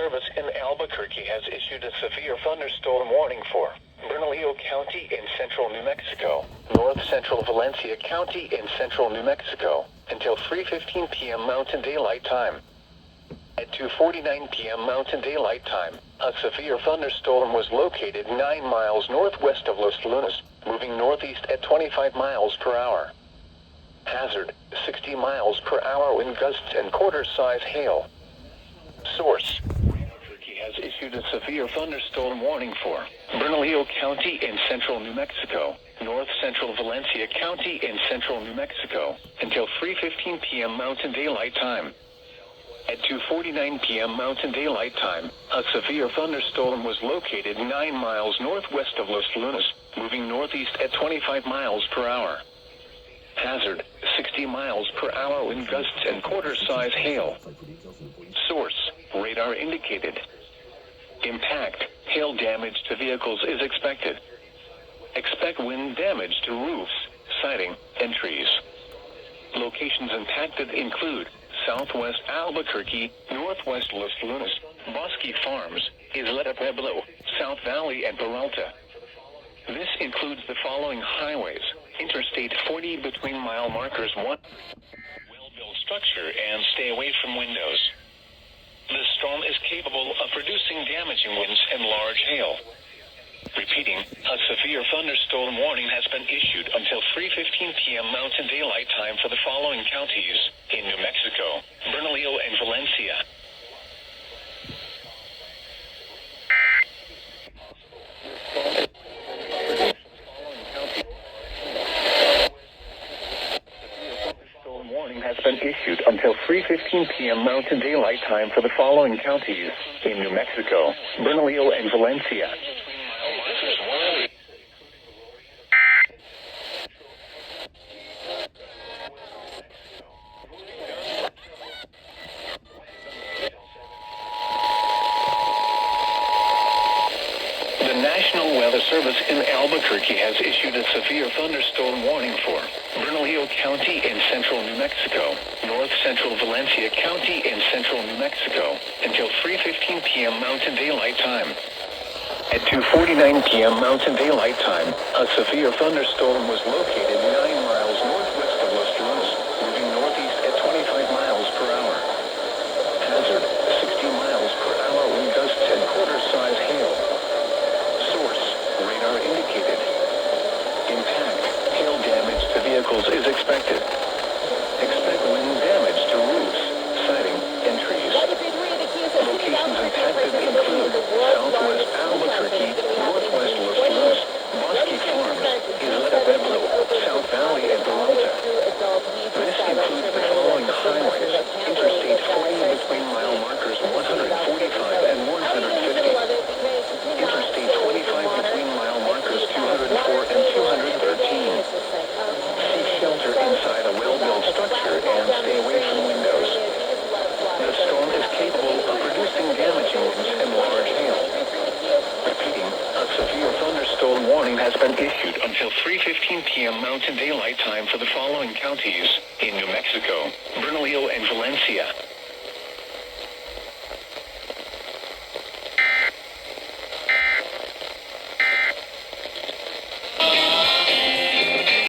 Service in Albuquerque has issued a severe thunderstorm warning for Bernalillo County in central New Mexico, north central Valencia County in central New Mexico, until 3:15 p.m. Mountain Daylight Time. At 2:49 p.m. Mountain Daylight Time, a severe thunderstorm was located 9 miles northwest of Los Lunas, moving northeast at 25 miles per hour. Hazard, 60 miles per hour wind gusts and quarter-size hail. Source: Albuquerque has issued a severe thunderstorm warning for Bernalillo County in central New Mexico, north central Valencia County in central New Mexico, until 3:15 p.m. Mountain Daylight Time. At 2:49 p.m. Mountain Daylight Time, a severe thunderstorm was located 9 miles northwest of Los Lunas, moving northeast at 25 miles per hour. Hazard, 60 miles per hour wind gusts and quarter-size hail. Source: radar indicated. Impact: hail damage to vehicles is expected. Expect wind damage to roofs, siding, and trees. Locations impacted include southwest Albuquerque, northwest Los Lunas, Bosque Farms, Isleta Pueblo, South Valley, and Peralta. This includes the following highways: Interstate 40 between mile markers 1. Well-built structure and stay away from windows. The storm is capable of producing damaging winds and large hail. Repeating, a severe thunderstorm warning has been issued until 3:15 p.m. Mountain Daylight Time for the following counties in New Mexico, Bernalillo, and Valencia. Warning has been issued until 3:15 p.m. Mountain Daylight Time for the following counties in New Mexico, Bernalillo, and Valencia. The National Weather Service in Albuquerque has issued a severe thunderstorm warning for Bernalillo County in central New Mexico, north central Valencia County in central New Mexico, until 3:15 p.m. Mountain Daylight Time. At 2:49 p.m. Mountain Daylight Time, a severe thunderstorm was located 9 miles northwest of Los Lunas, moving northeast at 25 miles per hour. Hazard, 60 miles per hour wind gusts and quarter-size hail. Source: radar indicated. Impact: hail damage to vehicles is expected. Expect wind damage to roofs, siding, and trees. Locations impacted include southwest Albuquerque, northwest Los Lunas, Bosque Farms, Isleta Pueblo, South Valley, and Peralta. This includes the following highways: Interstate 40 between mile markers 145 and 150. Interstate 25 between mile markers 204 and 213. Seek shelter inside a well-built structure and stay away from windows. The storm is capable of producing damaging winds and large hail. Repeating, a severe thunderstorm warning has been issued until 3:15 p.m. Mountain Daylight Time for the following counties in New Mexico, Bernalillo, and Valencia.